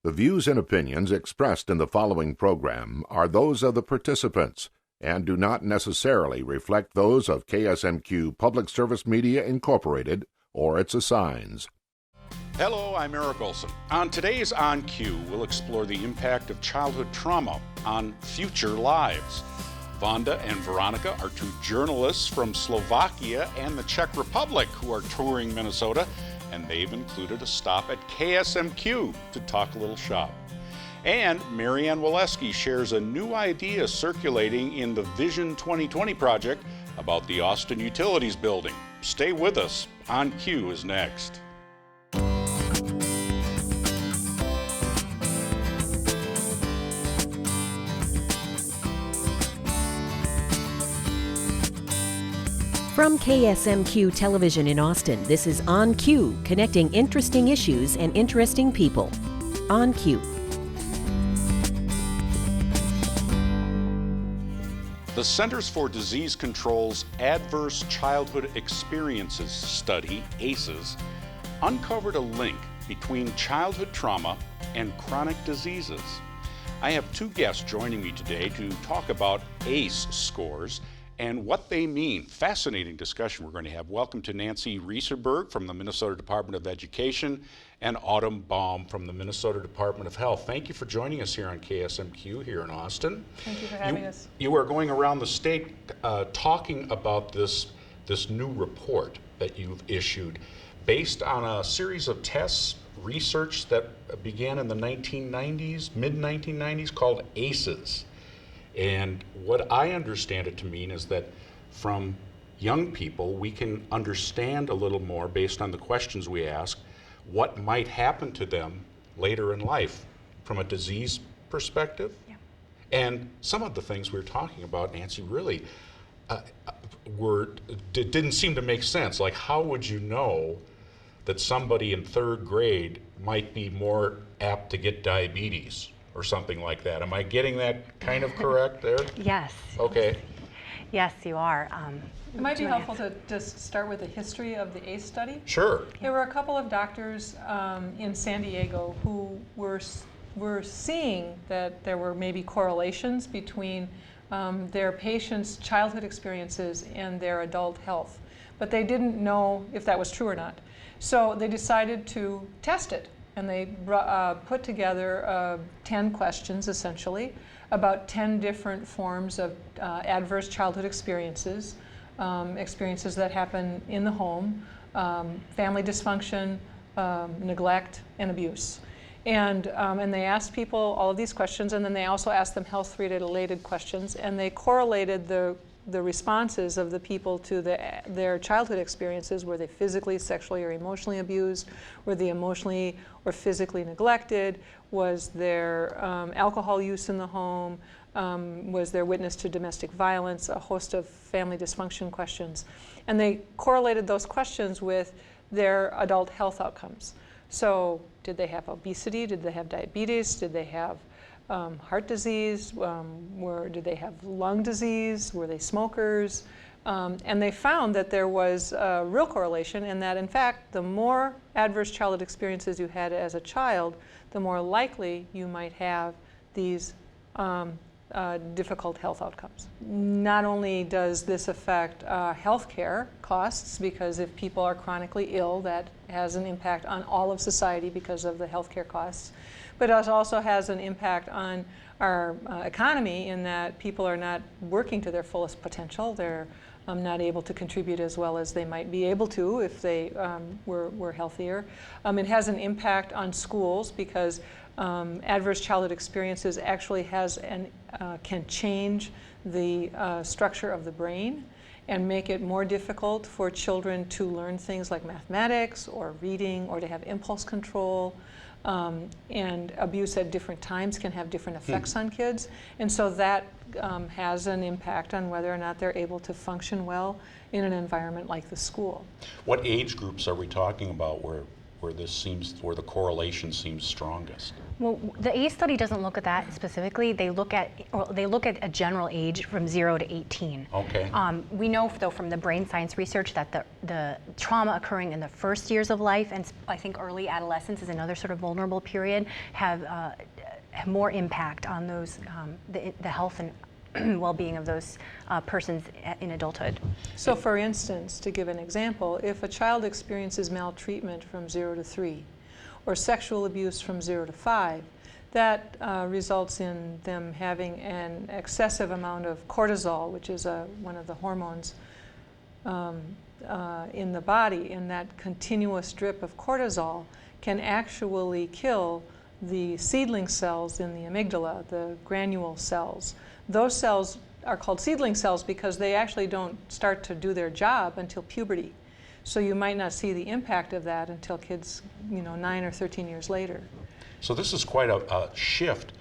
The views and opinions expressed in the following program are those of the participants and do not necessarily reflect those of KSMQ Public Service Media Incorporated or its assigns. Hello, I'm Eric Olson. On today's On Cue, we'll explore the impact of childhood trauma on future lives. Vanda and Veronica are two journalists from Slovakia and the Czech Republic who are touring Minnesota, and they've included a stop at KSMQ to talk a little shop. And Mary Anne Wolesky shares a new idea circulating in the Vision 2020 project about the Austin Utilities Building. Stay with us. On Cue is next. From KSMQ Television in Austin, this is On Cue, connecting interesting issues and interesting people. On Cue. The Centers for Disease Control's Adverse Childhood Experiences Study, ACEs, uncovered a link between childhood trauma and chronic diseases. I have two guests joining me today to talk about ACE scores and what they mean. Fascinating discussion we're going to have. Welcome to Nancy Riestenberg from the Minnesota Department of Education and Autumn Baum from the Minnesota Department of Health. Thank you for joining us here on KSMQ here in Austin. Thank you for having us. You are going around the state talking about this new report that you've issued based on a series of tests, research that began in the 1990s, mid-1990s, called ACEs. And what I understand it to mean is that from young people, we can understand a little more based on the questions we ask, what might happen to them later in life from a disease perspective. Yeah. And some of the things we were talking about, Nancy, really didn't seem to make sense. Like, how would you know that somebody in third grade might be more apt to get diabetes or something like that? Am I getting that kind of correct there? Yes. Okay. Yes, you are. It might be helpful to just start with the history of the ACE study. Sure. There were a couple of doctors in San Diego who were seeing that there were maybe correlations between their patients' childhood experiences and their adult health, but they didn't know if that was true or not. So they decided to test it. And they put together 10 questions, essentially, about 10 different forms of adverse childhood experiences, experiences that happen in the home, family dysfunction, neglect, and abuse. And they asked people all of these questions, and then they also asked them health-related questions, and they correlated the responses of the people to their childhood experiences. Were they physically, sexually, or emotionally abused? Were they emotionally or physically neglected? Was there alcohol use in the home? Was there witness to domestic violence? A host of family dysfunction questions. And they correlated those questions with their adult health outcomes. So did they have obesity? Did they have diabetes? Did they have heart disease? Did they have lung disease? Were they smokers? And they found that there was a real correlation, and that in fact the more adverse childhood experiences you had as a child, the more likely you might have these difficult health outcomes. Not only does this affect healthcare costs, because if people are chronically ill, that has an impact on all of society because of the healthcare costs, but it also has an impact on our economy in that people are not working to their fullest potential. They're not able to contribute as well as they might be able to if they were healthier. It has an impact on schools because adverse childhood experiences actually can change the structure of the brain and make it more difficult for children to learn things like mathematics or reading or to have impulse control. And abuse at different times can have different effects on kids. And so that has an impact on whether or not they're able to function well in an environment like the school. What age groups are we talking about where the correlation seems strongest? Well, the ACE study doesn't look at that specifically. They look at a general age from 0 to 18. Okay. We know, though, from the brain science research that the trauma occurring in the first years of life, and I think early adolescence is another sort of vulnerable period, have more impact on those the health and well-being of those persons in adulthood. So for instance, to give an example, if a child experiences maltreatment from 0 to 3, or sexual abuse from 0 to 5, that results in them having an excessive amount of cortisol, which is one of the hormones in the body, and that continuous drip of cortisol can actually kill the seedling cells in the amygdala, the granule cells. Those cells are called seedling cells because they actually don't start to do their job until puberty. So you might not see the impact of that until kids, 9 or 13 years later. So this is quite a shift.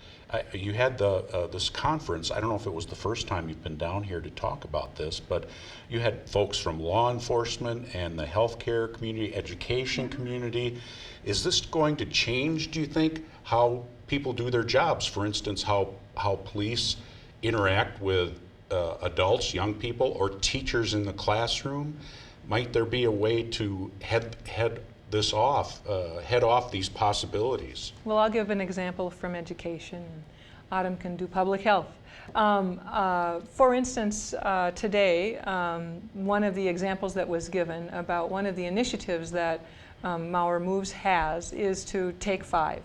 You had this conference. I don't know if it was the first time you've been down here to talk about this, but you had folks from law enforcement and the healthcare community, education community. Is this going to change, do you think, how people do their jobs? For instance, how police interact with adults, young people, or teachers in the classroom? Might there be a way to head off these possibilities? Well, I'll give an example from education. Autumn can do public health. For instance, today, one of the examples that was given about one of the initiatives that Mauer Moves has is to take 5.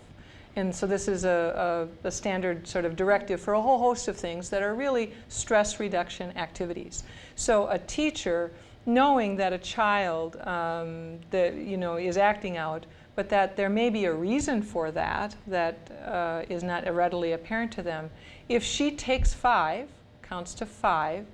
And so this is a standard sort of directive for a whole host of things that are really stress reduction activities. So a teacher, knowing that a child is acting out, but that there may be a reason for that is not readily apparent to them, if she takes 5, counts to 5,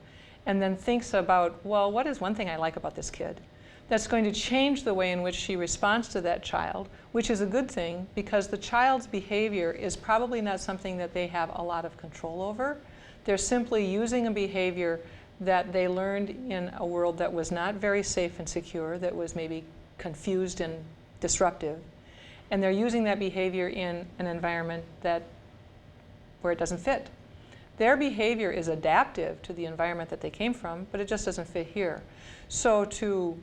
and then thinks about, well, what is one thing I like about this kid? That's going to change the way in which she responds to that child, which is a good thing because the child's behavior is probably not something that they have a lot of control over. They're simply using a behavior that they learned in a world that was not very safe and secure, that was maybe confused and disruptive. And they're using that behavior in an environment where it doesn't fit. Their behavior is adaptive to the environment that they came from, but it just doesn't fit here. So to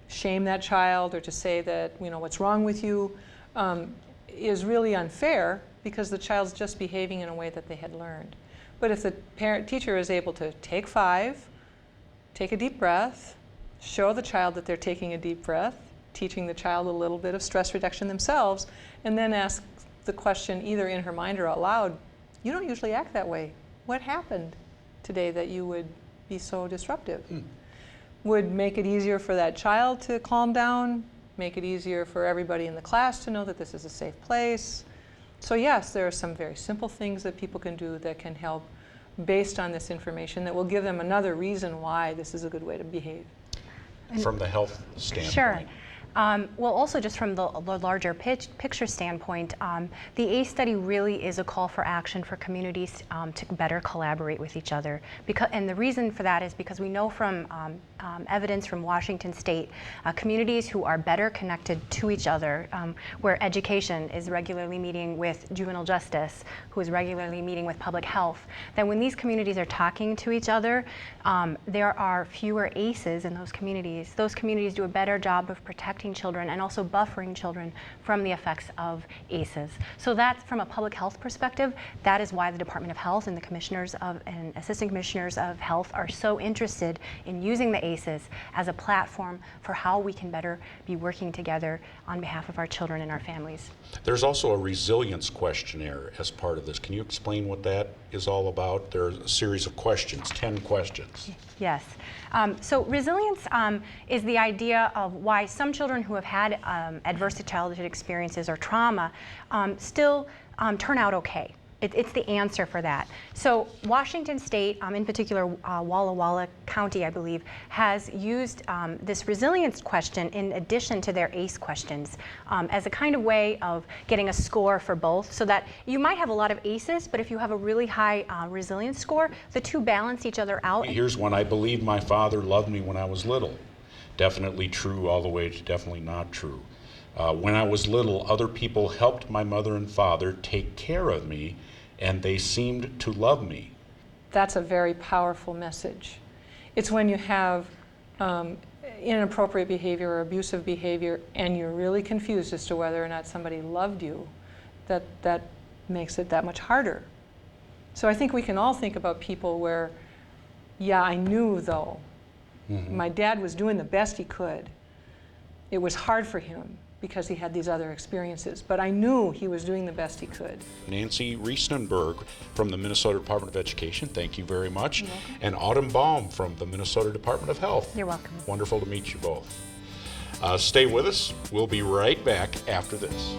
shame that child or to say that, what's wrong with you, is really unfair because the child's just behaving in a way that they had learned. But if the teacher is able to take 5, take a deep breath, show the child that they're taking a deep breath, teaching the child a little bit of stress reduction themselves, and then ask the question either in her mind or out loud, you don't usually act that way. What happened today that you would be so disruptive? Would make it easier for that child to calm down, make it easier for everybody in the class to know that this is a safe place. So yes, there are some very simple things that people can do that can help based on this information that will give them another reason why this is a good way to behave. From the health standpoint. Sure. Well, also just from the larger picture standpoint, the ACE study really is a call for action for communities to better collaborate with each other. And the reason for that is because we know from evidence from Washington State, communities who are better connected to each other, where education is regularly meeting with juvenile justice, who is regularly meeting with public health, that when these communities are talking to each other, there are fewer ACEs in those communities. Those communities do a better job of protecting children and also buffering children from the effects of ACEs. So that's from a public health perspective. That is why the Department of Health and the commissioners and assistant commissioners of health are so interested in using the ACEs as a platform for how we can better be working together on behalf of our children and our families. There's also a resilience questionnaire as part of this. Can you explain what that is all about? There's a series of questions, 10 questions. Yes. So resilience is the idea of why some children who have had adverse childhood experiences or trauma still turn out okay. It's the answer for that. So Washington State, in particular Walla Walla County, I believe, has used this resilience question in addition to their ACE questions as a kind of way of getting a score for both, so that you might have a lot of ACEs, but if you have a really high resilience score, the two balance each other out. Here's one: I believe my father loved me when I was little. Definitely true all the way to definitely not true. When I was little, other people helped my mother and father take care of me, and they seemed to love me. That's a very powerful message. It's when you have inappropriate behavior or abusive behavior and you're really confused as to whether or not somebody loved you, that makes it that much harder. So I think we can all think about people where, yeah, I knew though. My dad was doing the best he could. It was hard for him because he had these other experiences, but I knew he was doing the best he could. Nancy Riestenberg from the Minnesota Department of Education, thank you very much. You're welcome. And Autumn Baum from the Minnesota Department of Health. You're welcome. Wonderful to meet you both. Stay with us. We'll be right back after this.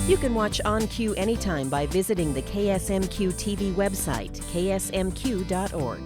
You can watch On Cue anytime by visiting the KSMQ TV website, ksmq.org.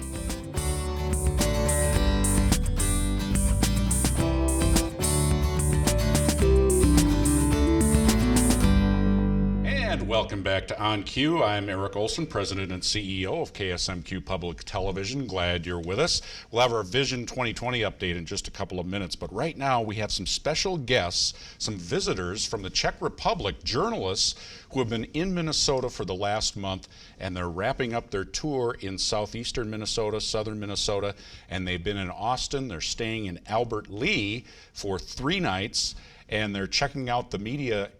And welcome back to On Cue. I'm Eric Olson, President and CEO of KSMQ Public Television. Glad you're with us. We'll have our Vision 2020 update in just a couple of minutes, but right now we have some special guests, some visitors from the Czech Republic, journalists who have been in Minnesota for the last month, and they're wrapping up their tour in southeastern Minnesota, southern Minnesota, and they've been in Austin. They're staying in Albert Lea for 3 nights, and they're checking out the media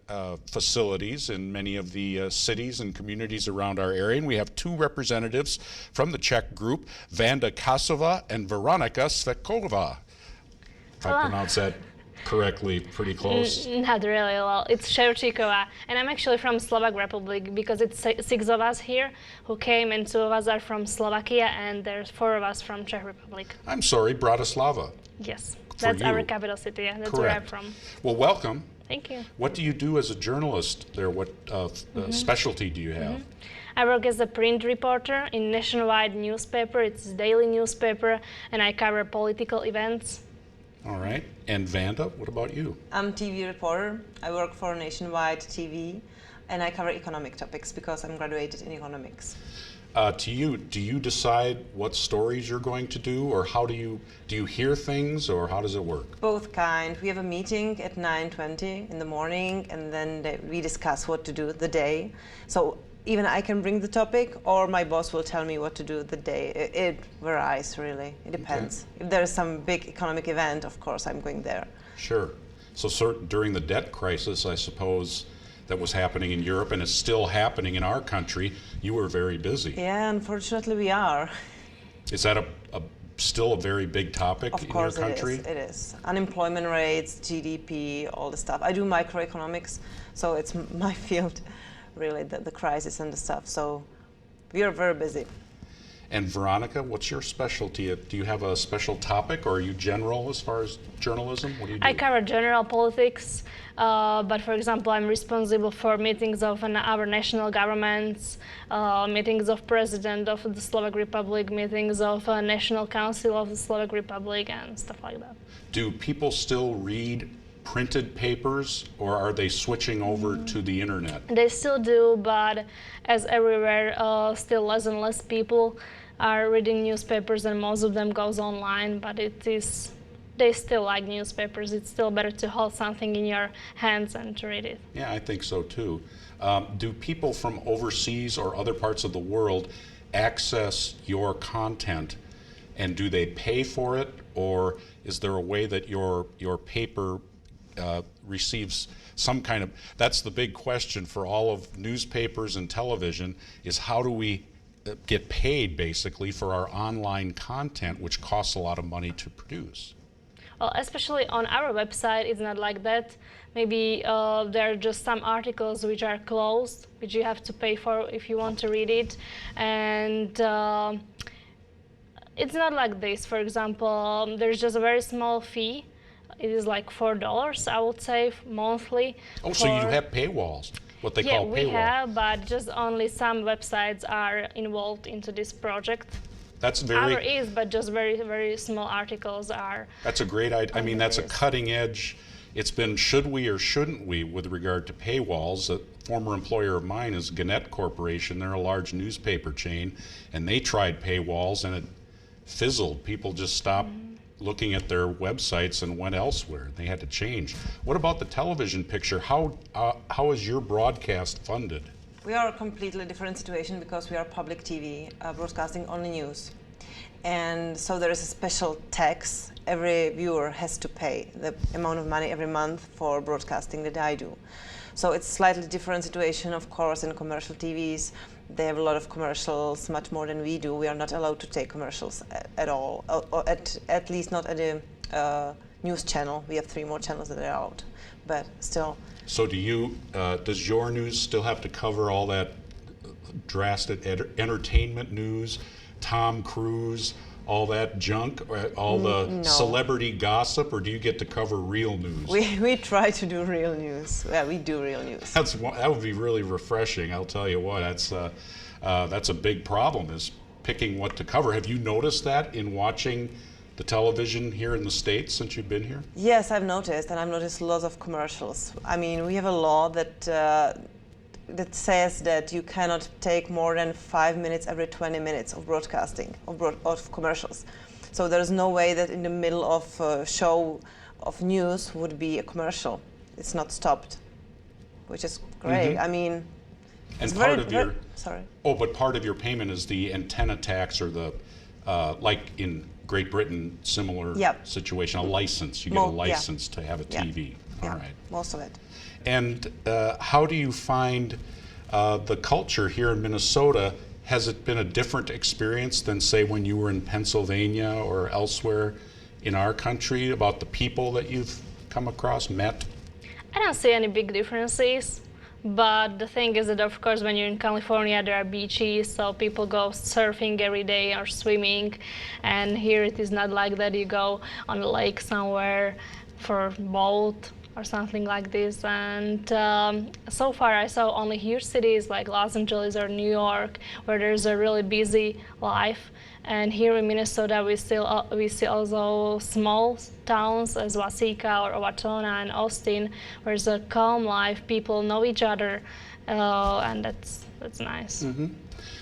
facilities in many of the cities and communities around our area. And we have 2 representatives from the Czech group, Vanda Kasova and Veronika Svetková. If I pronounce that correctly, pretty close. Not really. Well, it's Ševčíková, and I'm actually from Slovak Republic because it's 6 of us here who came, and 2 of us are from Slovakia, and there's 4 of us from Czech Republic. I'm sorry, Bratislava. Yes, that's you. our capital city, and that's where I'm from. Well, welcome. Thank you. What do you do as a journalist there? What specialty do you have? I work as a print reporter in nationwide newspaper. It's a daily newspaper, and I cover political events. All right. And Vanda, what about you? I'm TV reporter. I work for Nationwide TV, and I cover economic topics because I'm graduated in economics. Do you decide what stories you're going to do, or how do you hear things, or how does it work? Both kind. We have a meeting at 9:20 in the morning, and then we discuss what to do the day. So even I can bring the topic, or my boss will tell me what to do the day. It varies, really. It depends. Okay. If there is some big economic event, of course, I'm going there. Sure. So during the debt crisis, I suppose, that was happening in Europe, and it's still happening in our country, you were very busy. Yeah, unfortunately we are. Is that still a very big topic in your country? Of course it is. Unemployment rates, GDP, all the stuff. I do microeconomics, so it's my field, really, the crisis and the stuff. So we are very busy. And Veronika, what's your specialty? Do you have a special topic, or are you general as far as journalism? What do you do? I cover general politics, but for example, I'm responsible for meetings of our national governments, meetings of President of the Slovak Republic, meetings of National Council of the Slovak Republic, and stuff like that. Do people still read printed papers, or are they switching over to the internet? They still do, but as everywhere, still less and less people are reading newspapers, and most of them goes online, but they still like newspapers. It's still better to hold something in your hands and to read it. Yeah, I think so too. Do people from overseas or other parts of the world access your content, and do they pay for it, or is there a way that your paper receives some kind of, that's the big question for all of newspapers and television, is how do we get paid basically for our online content, which costs a lot of money to produce? Well, especially on our website, it's not like that. Maybe there are just some articles which are closed, which you have to pay for if you want to read it. And it's not like this. For example, there's just a very small fee. It is like $4, I would say, monthly. Oh, so you have paywalls, what they call paywall. Yeah, we have, but just only some websites are involved into this project. That's very... Our is, but just very, very small articles are... That's a great idea. I mean, that's a cutting edge. It's been should we or shouldn't we with regard to paywalls. A former employer of mine is Gannett Corporation. They're a large newspaper chain, and they tried paywalls, and it fizzled. People just stopped looking at their websites and went elsewhere. They had to change. What about the television picture? How is your broadcast funded? We are a completely different situation because we are public TV, broadcasting only news. And so there is a special tax. Every viewer has to pay the amount of money every month for broadcasting that I do. So it's a slightly different situation, of course, in commercial TVs. They have a lot of commercials, much more than we do. We are not allowed to take commercials at all, or at least not at a news channel. We have 3 more channels that are out, but still. So do you, does your news still have to cover all that drastic entertainment news, Tom Cruise, all that junk, all the celebrity gossip, or do you get to cover real news? We try to do real news. Yeah, we do real news. That would be really refreshing. I'll tell you what, that's a big problem, is picking what to cover. Have you noticed that in watching the television here in the States since you've been here? Yes, I've noticed, and I've noticed lots of commercials. I mean, we have a law that says that you cannot take more than 5 minutes every 20 minutes of broadcasting, of commercials. So there's no way that in the middle of a show of news would be a commercial. It's not stopped, which is great. I mean, and part of your sorry. Oh, but part of your payment is the antenna tax, or the like in Great Britain, similar situation, a license. You get a license to have a TV. All right. Most of it. And how do you find the culture here in Minnesota? Has it been a different experience than, say, when you were in Pennsylvania or elsewhere in our country, about the people that you've come across, met? I don't see any big differences. But the thing is that, of course, when you're in California, there are beaches, so people go surfing every day or swimming. And here it is not like that. You go on a lake somewhere for a boat or something like this. And so far I saw only huge cities like Los Angeles or New York, where there's a really busy life. And here in Minnesota, we see also small towns as Waseca or Owatonna and Austin, where it's a calm life. People know each other, and that's nice.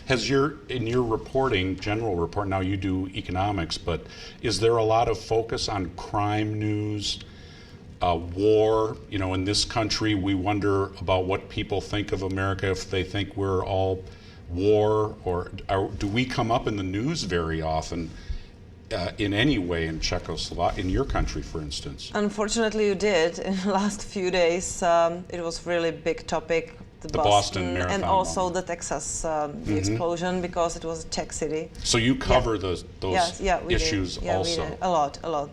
Has in your reporting, general report, now you do economics, but is there a lot of focus on crime news, war? You know, in this country, we wonder about what people think of America, if they think we're all war, or do we come up in the news very often in any way in Czechoslovakia, in your country, for instance? Unfortunately, you did. In the last few days, it was really big topic. The Boston Marathon, and also the Texas the explosion, because it was a Czech city. So you cover those issues also. We did. A lot.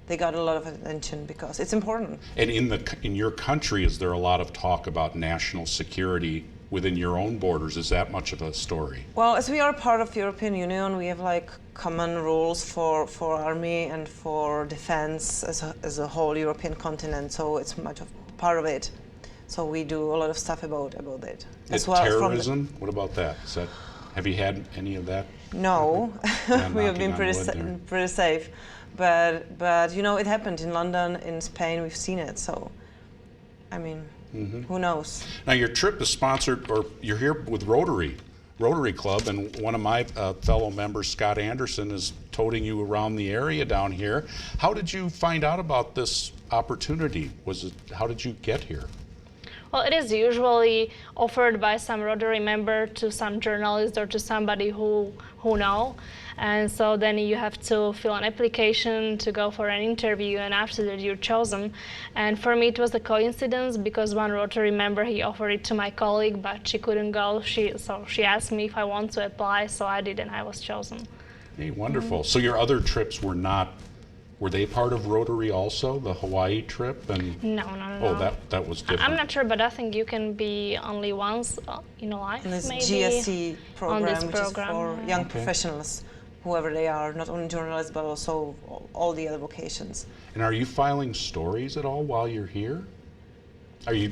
They got a lot of attention because it's important. And in your country, is there a lot of talk about national security within your own borders? Is that much of a story? Well, as we are part of European Union, we have like common rules for army and for defense as a whole European continent. So it's much of part of it. So we do a lot of stuff about it. As well, terrorism? What about that? Have you had any of that? No, we have been pretty safe. But you know, it happened in London, in Spain. We've seen it. So, I mean. Who knows? Now your trip is sponsored, or you're here with Rotary Club, and one of my fellow members, Scott Anderson, is toting you around the area down here. How did you find out about this opportunity? How did you get here? Well, it is usually offered by some Rotary member to some journalist or to somebody who know. And so then you have to fill an application to go for an interview, and after that you're chosen. And for me it was a coincidence, because one Rotary member, he offered it to my colleague, but she couldn't go. So she asked me if I want to apply, so I did, and I was chosen. Hey, wonderful. So your other trips were not Were they part of Rotary also, the Hawaii trip? And No. oh, that was different. I'm not sure, but I think you can be only once in a life, And this maybe. GSC program, on this which program, is for yeah. young professionals, whoever they are, not only journalists, but also all the other vocations. And are you filing stories at all while you're here? Are you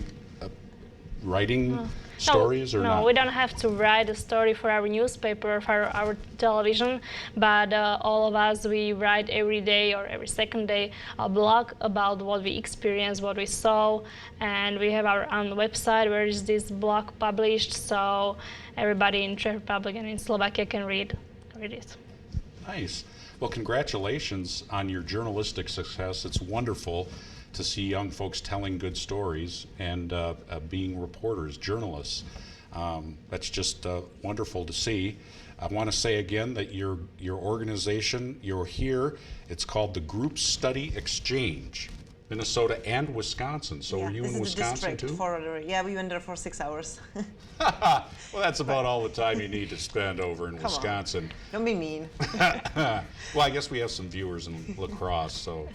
writing stories or not? No, we don't have to write a story for our newspaper or for our television, but all of us, we write every day or every second day a blog about what we experienced, what we saw, and we have our own website where is this blog published, so everybody in Czech Republic and in Slovakia can read it. Nice. Well, congratulations on your journalistic success. It's wonderful to see young folks telling good stories and being reporters, journalists. That's just wonderful to see. I want to say again that your organization, you're here, it's called the Group Study Exchange, Minnesota and Wisconsin. So were you in Wisconsin too? Yeah, we went there for 6 hours. Well, that's about all the time you need to spend over in Wisconsin. Don't be mean. Well, I guess we have some viewers in La Crosse, so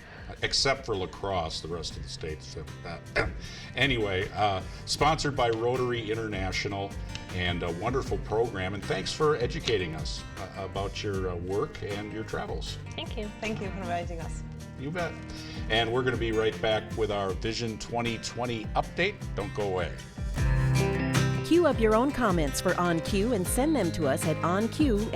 except for La Crosse, the rest of the states have that. Anyway, sponsored by Rotary International, and a wonderful program. And thanks for educating us about your work and your travels. Thank you. Thank you for inviting us. You bet. And we're going to be right back with our Vision 2020 update. Don't go away. Queue up your own comments for On Cue and send them to us at onq@ksmq.org.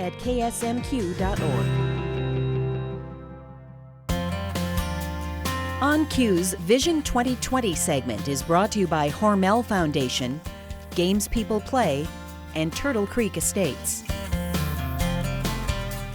On Cue's Vision 2020 segment is brought to you by Hormel Foundation, Games People Play, and Turtle Creek Estates.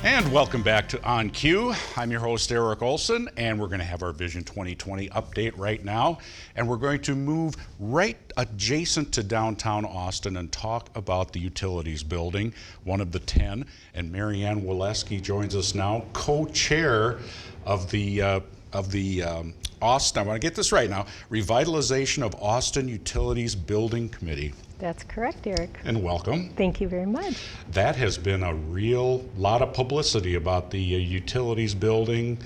And welcome back to On Cue. I'm your host, Eric Olson, and we're going to have our Vision 2020 update right now. And we're going to move right adjacent to downtown Austin and talk about the Utilities Building, one of the 10. And Mary Anne Wolesky joins us now, co-chair of the Austin, I want to get this right now, Revitalization of Austin Utilities Building Committee. That's correct, Eric. And welcome. Thank you very much. That has been a real lot of publicity about the utilities building,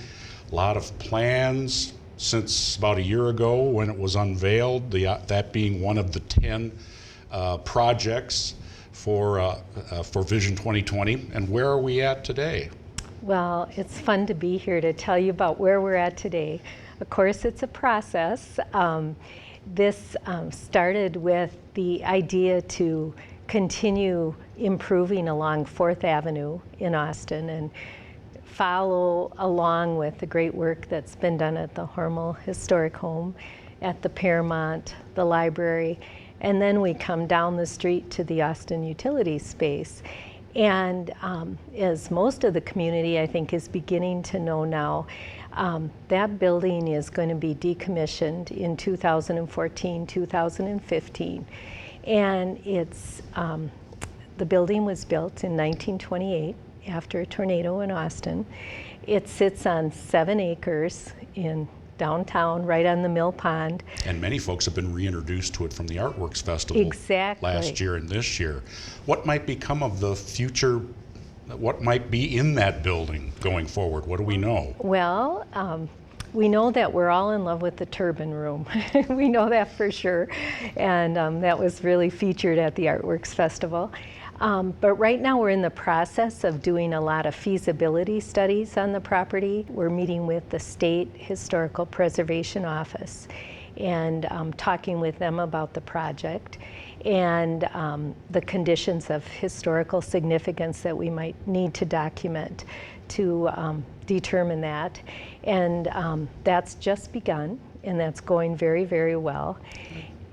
a lot of plans since about a year ago when it was unveiled, that being one of the 10 projects for Vision 2020. And where are we at today? Well, it's fun to be here to tell you about where we're at today. Of course, it's a process. This started with the idea to continue improving along 4th Avenue in Austin and follow along with the great work that's been done at the Hormel Historic Home, at the Paramount, the library, and then we come down the street to the Austin Utilities space. And as most of the community, I think, is beginning to know now, that building is going to be decommissioned in 2014, 2015. And it's, the building was built in 1928 after a tornado in Austin. It sits on 7 acres in downtown, right on the Mill Pond. And many folks have been reintroduced to it from the Artworks Festival last year and this year. What might become of the future, what might be in that building going forward? What do we know? Well, we know that we're all in love with the turbine room. We know that for sure. And that was really featured at the Artworks Festival. But right now we're in the process of doing a lot of feasibility studies on the property. We're meeting with the State Historical Preservation Office and talking with them about the project and the conditions of historical significance that we might need to document to determine that. And that's just begun, and that's going very, very well.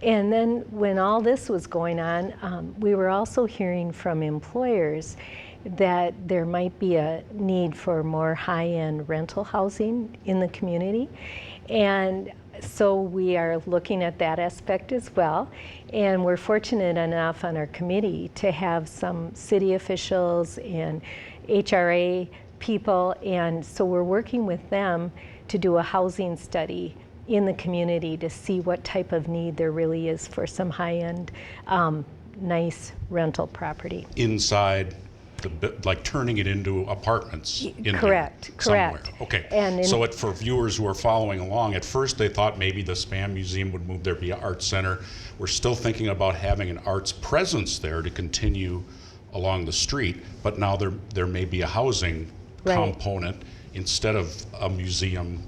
And then when all this was going on, we were also hearing from employers that there might be a need for more high-end rental housing in the community. And so we are looking at that aspect as well. And we're fortunate enough on our committee to have some city officials and HRA people. And so we're working with them to do a housing study in the community to see what type of need there really is for some high-end, nice rental property. Inside like turning it into apartments in Correct. somewhere. Okay. And So for viewers who are following along, at first they thought maybe the SPAM Museum would move, there'd be an art center. We're still thinking about having an arts presence there to continue along the street, but now there may be a housing component instead of a museum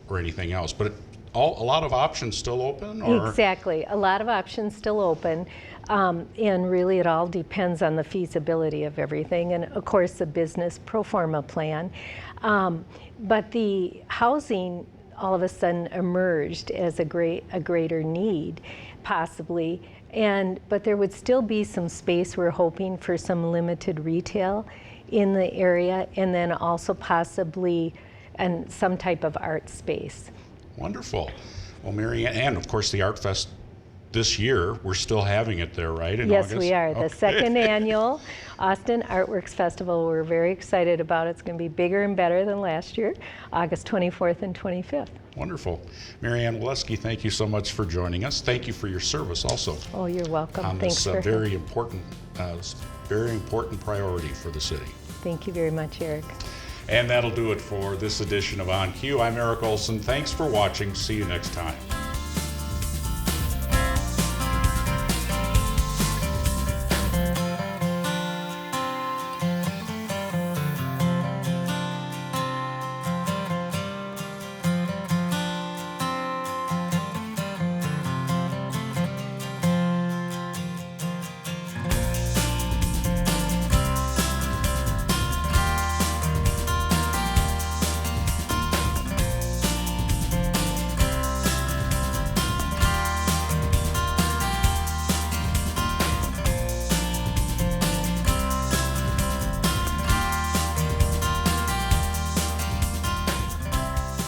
or anything else. But a lot of options still open? Or? Exactly, a lot of options still open. And really it all depends on the feasibility of everything and of course the business pro forma plan. But the housing all of a sudden emerged as a greater need possibly. But there would still be some space, we're hoping, for some limited retail in the area, and then also possibly some type of art space. Wonderful. Well, Mary Anne, and of course the Art Fest this year, we're still having it there, right? In yes, August? we are. The Okay. second annual Austin Artworks Festival. We're very excited about it. It's going to be bigger and better than last year, August 24th and 25th. Wonderful. Mary Anne Wolesky, thank you so much for joining us. Thank you for your service also. Oh, you're welcome. On Thanks this for very important priority for the city. Thank you very much, Eric. And that'll do it for this edition of On Cue. I'm Eric Olson. Thanks for watching. See you next time.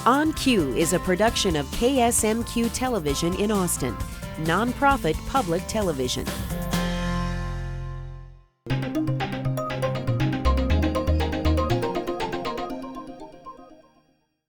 On Cue is a production of KSMQ Television in Austin, nonprofit public television.